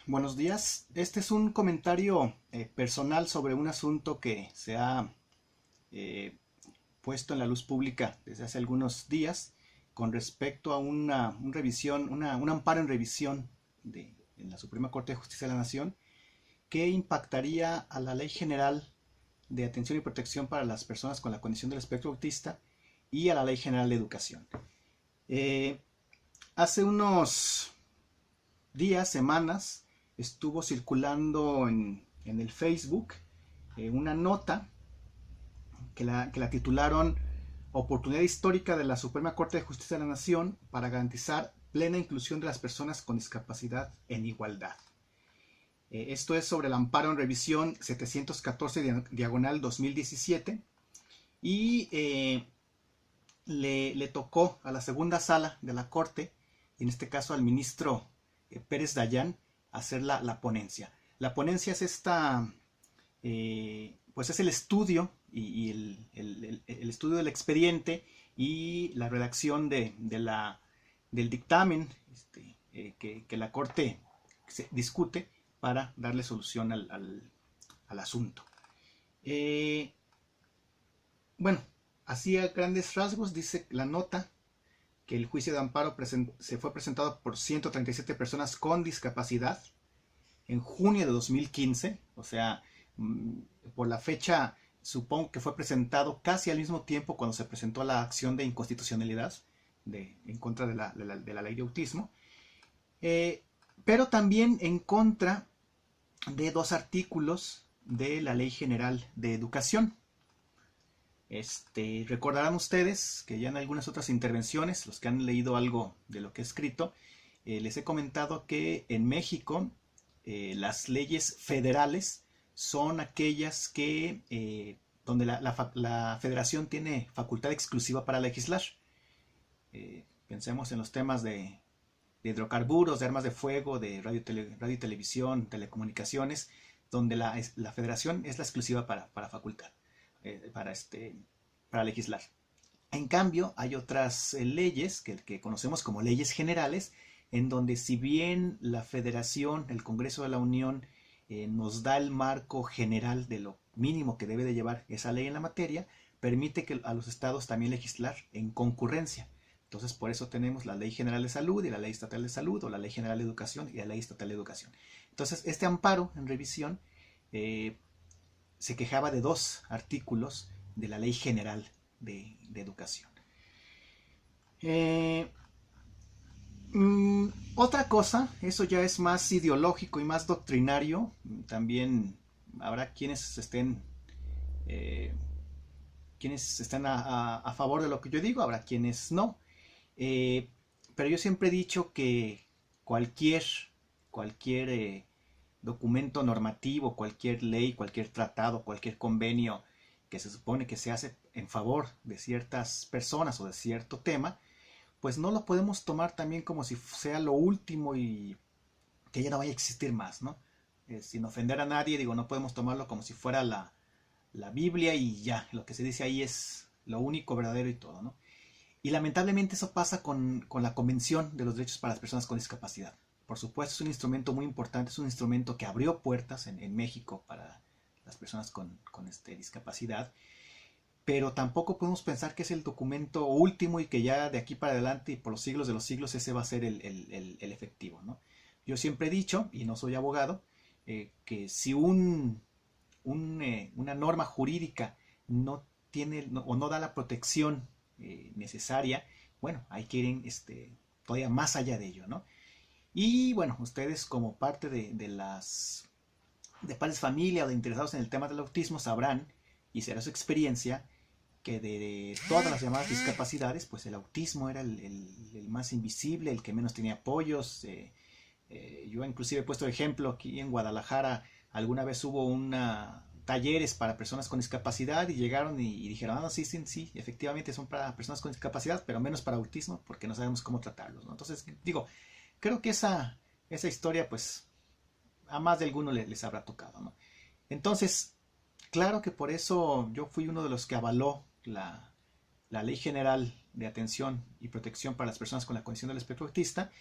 Buenos días. Este es un comentario personal sobre un asunto que se ha eh, puesto en la luz pública desde hace algunos días con respecto a un amparo en revisión en la Suprema Corte de Justicia de la Nación que impactaría a la Ley General de Atención y Protección para las Personas con la Condición del Espectro Autista y a la Ley General de Educación. Eh, Hace unos días, semanas, estuvo circulando en el Facebook una nota que la titularon Oportunidad histórica de la Suprema Corte de Justicia de la Nación para garantizar plena inclusión de las personas con discapacidad en igualdad. Esto es sobre el amparo en revisión 714 diagonal 2017 y le tocó a la segunda sala de la Corte, en este caso al ministro Pérez Dayán, hacer la ponencia. La ponencia es pues es el estudio y el estudio del expediente y la redacción del dictamen que la Corte se discute para darle solución al asunto. Bueno, así a grandes rasgos dice la nota que el juicio de amparo se fue presentado por 137 personas con discapacidad en junio de 2015, o sea, por la fecha supongo que fue presentado casi al mismo tiempo cuando se presentó la acción de inconstitucionalidad en contra de la ley de autismo, pero también en contra de dos artículos de la Ley General de Educación. Recordarán ustedes que ya en algunas otras intervenciones, los que han leído algo de lo que he escrito, les he comentado que en México las leyes federales son aquellas donde la federación tiene facultad exclusiva para legislar. Pensemos en los temas de hidrocarburos, de armas de fuego, de radio y televisión, telecomunicaciones, donde la federación es la exclusiva para facultad, para legislar. En cambio, hay otras leyes que conocemos como leyes generales, en donde si bien la Federación, el Congreso de la Unión, nos da el marco general de lo mínimo que debe de llevar esa ley en la materia, permite a los estados también legislar en concurrencia. Entonces, por eso tenemos la Ley General de Salud y la Ley Estatal de Salud, o la Ley General de Educación y la Ley Estatal de Educación. Entonces, este amparo en revisión se quejaba de dos artículos de la Ley General de Educación. Otra cosa, eso ya es más ideológico y más doctrinario. También habrá quienes estén a favor de lo que yo digo, habrá quienes no. Pero yo siempre he dicho que cualquier documento normativo, cualquier ley, cualquier tratado, cualquier convenio que se supone que se hace en favor de ciertas personas o de cierto tema, pues no lo podemos tomar también como si sea lo último y que ya no vaya a existir más, ¿no? Sin ofender a nadie, digo, no podemos tomarlo como si fuera la Biblia y ya, lo que se dice ahí es lo único verdadero y todo, ¿no? Y lamentablemente eso pasa con la Convención de los Derechos para las Personas con Discapacidad. Por supuesto, es un instrumento muy importante, es un instrumento que abrió puertas en México para las personas con discapacidad, pero tampoco podemos pensar que es el documento último y que ya de aquí para adelante y por los siglos de los siglos ese va a ser el efectivo, ¿no? Yo siempre he dicho, y no soy abogado, que si una norma jurídica no tiene o no da la protección necesaria, bueno, hay que ir todavía más allá de ello, ¿no? Y bueno, ustedes como parte de padres de familia o de interesados en el tema del autismo sabrán, y será su experiencia, que de todas las llamadas discapacidades, pues el autismo era el más invisible, el que menos tenía apoyos. Yo inclusive he puesto de ejemplo aquí en Guadalajara, alguna vez hubo talleres para personas con discapacidad y llegaron y dijeron, sí, sí, sí, efectivamente son para personas con discapacidad, pero menos para autismo porque no sabemos cómo tratarlos, ¿no? Entonces, digo, creo que esa historia, pues, a más de alguno les habrá tocado, ¿no? Entonces, claro que por eso yo fui uno de los que avaló la Ley General de Atención y Protección para las Personas con la Condición del Espectro Autista,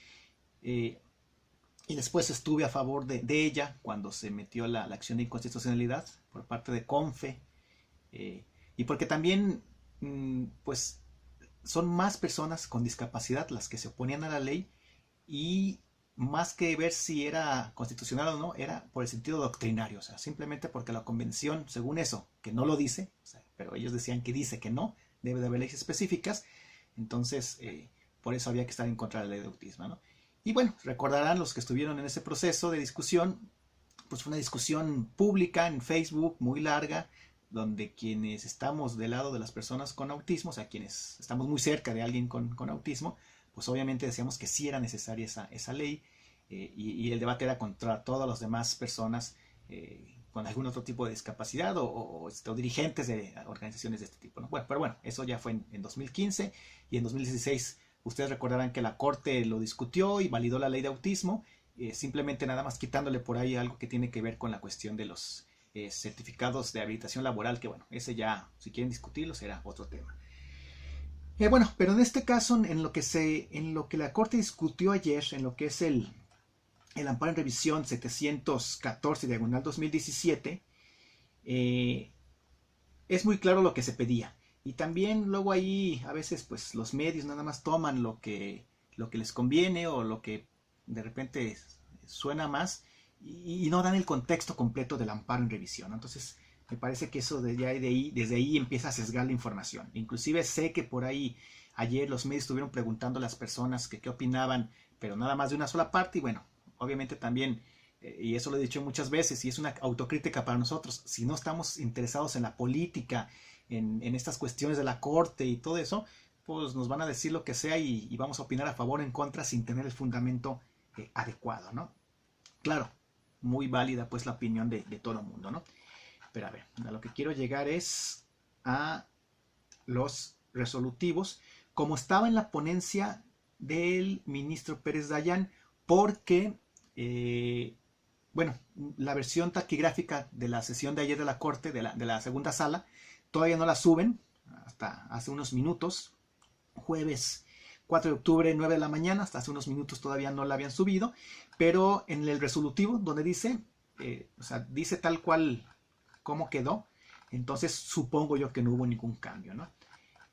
y después estuve a favor de ella cuando se metió la acción de inconstitucionalidad por parte de CONFE, y porque también pues son más personas con discapacidad las que se oponían a la ley, y más que ver si era constitucional o no, era por el sentido doctrinario, o sea, simplemente porque la convención, según eso, que no lo dice, o sea, pero ellos decían que dice que no, debe de haber leyes específicas, entonces por eso había que estar en contra de la ley de autismo, ¿no? Y bueno, recordarán los que estuvieron en ese proceso de discusión, pues fue una discusión pública en Facebook muy larga, donde quienes estamos del lado de las personas con autismo, o sea, quienes estamos muy cerca de alguien con autismo, pues obviamente decíamos que sí era necesaria esa ley, y el debate era contra todas las demás personas con algún otro tipo de discapacidad o dirigentes de organizaciones de este tipo, ¿no? Bueno, pero bueno, eso ya fue en 2015, y en 2016 ustedes recordarán que la Corte lo discutió y validó la ley de autismo, simplemente nada más quitándole por ahí algo que tiene que ver con la cuestión de los certificados de habilitación laboral, que bueno, ese ya, si quieren discutirlo, será otro tema. Bueno, pero en este caso, en lo que la Corte discutió ayer, en lo que es el amparo en revisión 714/2017, es muy claro lo que se pedía. Y también luego ahí a veces pues los medios nada más toman lo que les conviene o lo que de repente suena más, y no dan el contexto completo del amparo en revisión, ¿no? Entonces me parece que eso desde ahí empieza a sesgar la información. Inclusive sé que por ahí ayer los medios estuvieron preguntando a las personas que qué opinaban, pero nada más de una sola parte, y bueno, obviamente también, y eso lo he dicho muchas veces, y es una autocrítica para nosotros, si no estamos interesados en la política, en estas cuestiones de la Corte y todo eso, pues nos van a decir lo que sea, y vamos a opinar a favor o en contra sin tener el fundamento adecuado, ¿no? Claro, muy válida pues la opinión de todo el mundo, ¿no? Pero a ver, a lo que quiero llegar es a los resolutivos, como estaba en la ponencia del ministro Pérez Dayán, porque, bueno, la versión taquigráfica de la sesión de ayer de la Corte, de la segunda sala, todavía no la suben, hasta hace unos minutos, jueves 4 de octubre, 9 de la mañana, hasta hace unos minutos todavía no la habían subido, pero en el resolutivo, donde dice, o sea, dice tal cual cómo quedó, entonces supongo yo que no hubo ningún cambio, ¿no?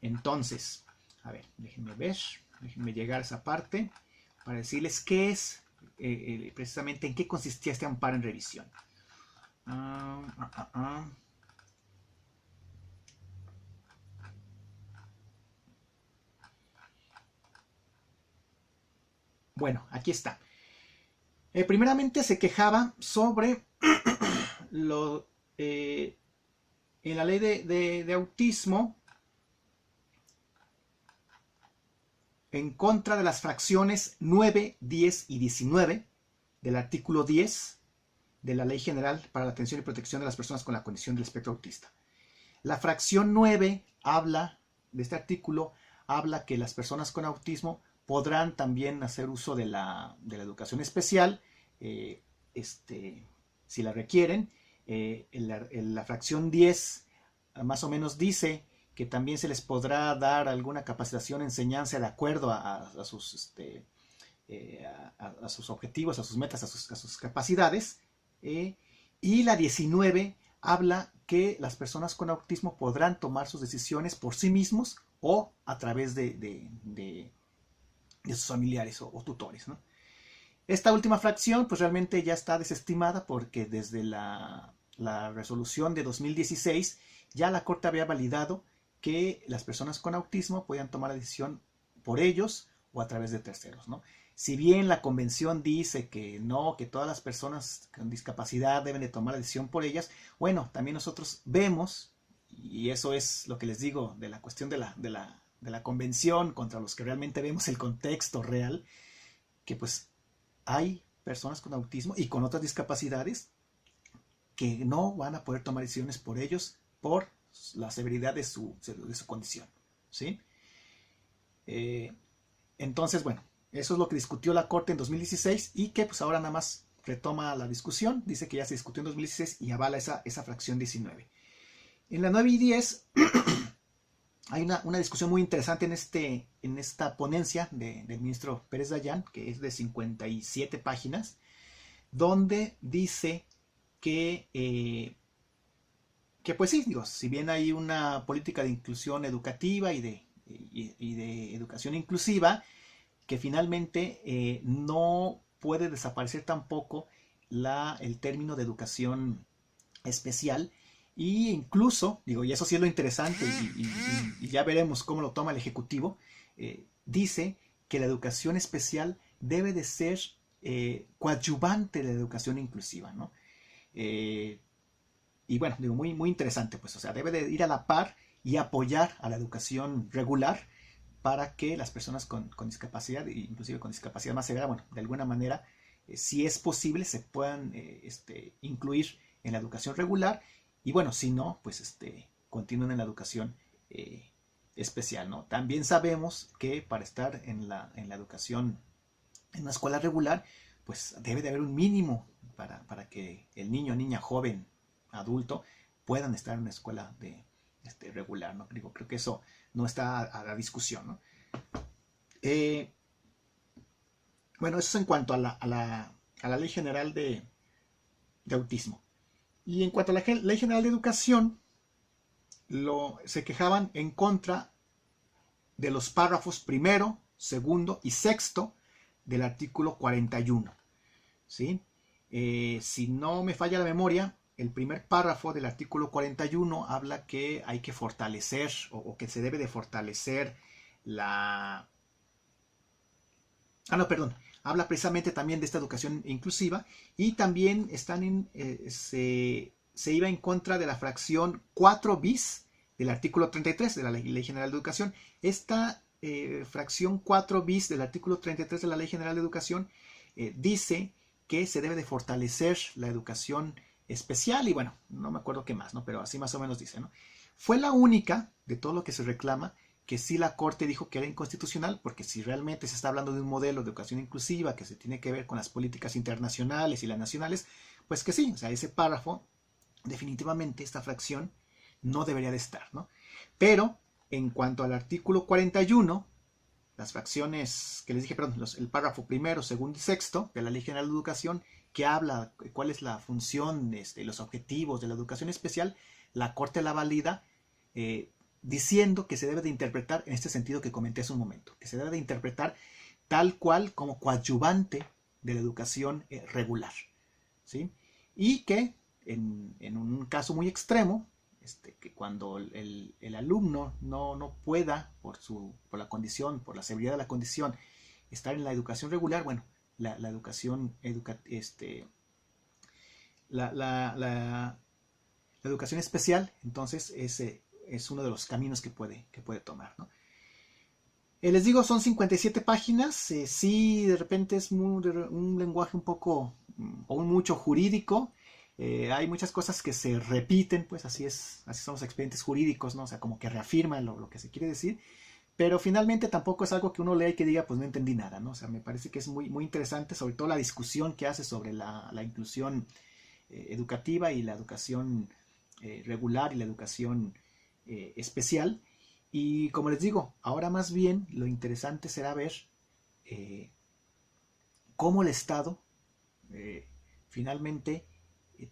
Entonces, a ver, déjenme llegar a esa parte para decirles qué es, precisamente en qué consistía este amparo en revisión. Bueno, aquí está. Primeramente se quejaba sobre en la ley de autismo, en contra de las fracciones 9, 10 y 19 del artículo 10 de la Ley General para la Atención y Protección de las Personas con la Condición del Espectro Autista. La fracción 9 de este artículo, habla que las personas con autismo podrán también hacer uso de la educación especial, si la requieren. La fracción 10 más o menos dice que también se les podrá dar alguna capacitación, enseñanza de acuerdo a sus objetivos, a sus metas, a sus capacidades. Y la 19 habla que las personas con autismo podrán tomar sus decisiones por sí mismos o a través de sus familiares o tutores, ¿no? Esta última fracción pues realmente ya está desestimada, porque desde la resolución de 2016 ya la Corte había validado que las personas con autismo podían tomar la decisión por ellos o a través de terceros, ¿no? Si bien la convención dice que no, que todas las personas con discapacidad deben de tomar la decisión por ellas, bueno, también nosotros vemos, y eso es lo que les digo de la cuestión de la convención contra los que realmente vemos el contexto real, que pues hay personas con autismo y con otras discapacidades que no van a poder tomar decisiones por ellos por la severidad de su condición, ¿sí? Entonces, bueno, eso es lo que discutió la Corte en 2016, y que pues ahora nada más retoma la discusión. Dice que ya se discutió en 2016 y avala esa fracción 19. En la 9 y 10 hay una discusión muy interesante en esta ponencia del ministro Pérez Dayán, que es de 57 páginas, donde dice que pues sí, digo, si bien hay una política de inclusión educativa y de educación inclusiva, que finalmente no puede desaparecer tampoco el término de educación especial, y incluso, digo, y eso sí es lo interesante, y ya veremos cómo lo toma el Ejecutivo, dice que la educación especial debe de ser coadyuvante de la educación inclusiva, ¿no? Y bueno, digo, muy, muy interesante, pues, o sea, debe de ir a la par y apoyar a la educación regular para que las personas con discapacidad, inclusive con discapacidad más severa, bueno, de alguna manera, si es posible, se puedan incluir en la educación regular, y bueno, si no, pues continúen en la educación especial, ¿no? También sabemos que para estar en la educación, en una escuela regular, pues debe de haber un mínimo para que el niño, niña, joven, adulto, puedan estar en una escuela regular, ¿no? Digo, creo que eso no está a la discusión, ¿no? Bueno, eso es en cuanto a la Ley General de Autismo. Y en cuanto a la Ley General de Educación, se quejaban en contra de los párrafos primero, segundo y sexto del artículo 41. ¿Sí? Si no me falla la memoria, el primer párrafo del artículo 41 habla que hay que fortalecer o que se debe de fortalecer la... Ah, no, perdón. Habla precisamente también de esta educación inclusiva, y también se iba en contra de la fracción 4 bis del artículo 33 de la Ley General de Educación. Esta fracción 4 bis del artículo 33 de la Ley General de Educación dice que se debe de fortalecer la educación especial, y bueno, no me acuerdo qué más, ¿no? Pero así más o menos dice, ¿no? Fue la única de todo lo que se reclama que sí la Corte dijo que era inconstitucional, porque si realmente se está hablando de un modelo de educación inclusiva que se tiene que ver con las políticas internacionales y las nacionales, pues que sí, o sea, ese párrafo, definitivamente esta fracción no debería de estar, ¿no? Pero en cuanto al artículo 41, las fracciones que les dije, perdón, el párrafo primero, segundo y sexto de la Ley General de Educación, que habla cuál es la función, los objetivos de la educación especial, la Corte la valida diciendo que se debe de interpretar en este sentido que comenté hace un momento, que se debe de interpretar tal cual como coadyuvante de la educación regular, ¿sí? Y que en un caso muy extremo, que cuando el alumno no pueda, por la condición, por la severidad de la condición, estar en la educación regular, bueno, la educación la educación especial, entonces ese es uno de los caminos que puede tomar, ¿no? Les digo, son 57 páginas, sí, de repente es un lenguaje un poco, o un mucho jurídico, hay muchas cosas que se repiten, pues así son los expedientes jurídicos, ¿no? O sea, como que reafirman lo que se quiere decir, pero finalmente tampoco es algo que uno lea y que diga, pues no entendí nada, ¿no? O sea, me parece que es muy, muy interesante, sobre todo la discusión que hace sobre la inclusión educativa y la educación regular y la educación especial. Y como les digo, ahora más bien lo interesante será ver cómo el Estado finalmente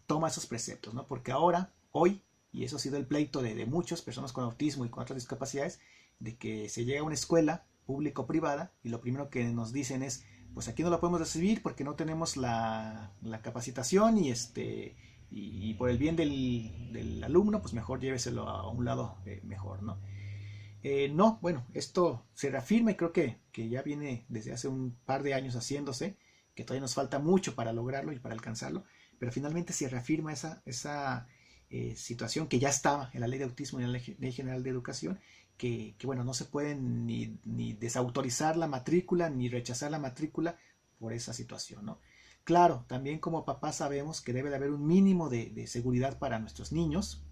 toma esos preceptos, ¿no? Porque ahora, hoy, y eso ha sido el pleito de muchas personas con autismo y con otras discapacidades, de que se llega a una escuela pública o privada y lo primero que nos dicen es, pues aquí no la podemos recibir porque no tenemos la capacitación, y por el bien del alumno, pues mejor lléveselo a un lado mejor, ¿no? No, bueno, esto se reafirma y creo que ya viene desde hace un par de años haciéndose, que todavía nos falta mucho para lograrlo y para alcanzarlo, pero finalmente se reafirma esa situación que ya estaba en la Ley de Autismo y en la Ley General de Educación, que bueno, no se pueden ni desautorizar la matrícula ni rechazar la matrícula por esa situación, ¿no? Claro, también como papás sabemos que debe de haber un mínimo de seguridad para nuestros niños,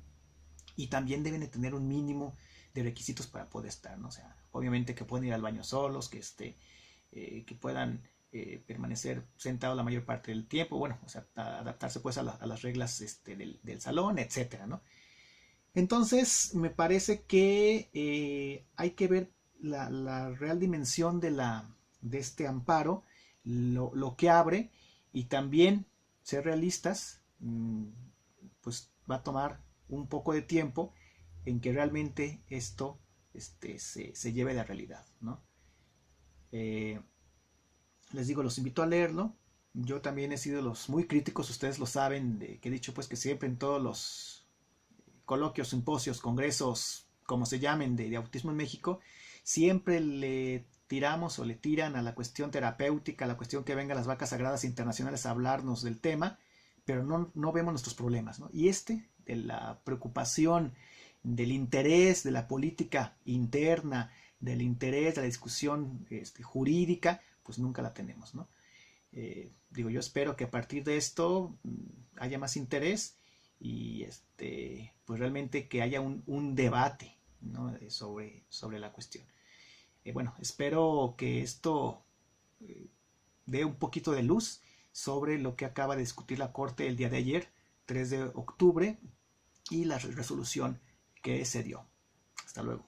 y también deben de tener un mínimo de requisitos para poder estar, ¿no? O sea, obviamente que puedan ir al baño solos, que puedan permanecer sentados la mayor parte del tiempo, bueno, o sea, adaptarse pues a las reglas del salón, etcétera, ¿no? Entonces, me parece que hay que ver la real dimensión de este amparo, lo que abre, y también ser realistas, pues va a tomar un poco de tiempo en que realmente esto se lleve a la realidad, ¿no? Les digo, los invito a leerlo. Yo también he sido de los muy críticos, ustedes lo saben, que he dicho pues que siempre en todos los coloquios, simposios, congresos, como se llamen, de autismo en México, siempre le tiramos o le tiran a la cuestión terapéutica, a la cuestión que vengan las vacas sagradas internacionales a hablarnos del tema, pero no vemos nuestros problemas, ¿no? Y de la preocupación, del interés de la política interna, del interés de la discusión jurídica, pues nunca la tenemos, ¿no? Digo, yo espero que a partir de esto haya más interés y pues realmente que haya un debate, ¿no? sobre la cuestión. Bueno, espero que esto dé un poquito de luz sobre lo que acaba de discutir la Corte el día de ayer, 3 de octubre, y la resolución que se dio. Hasta luego.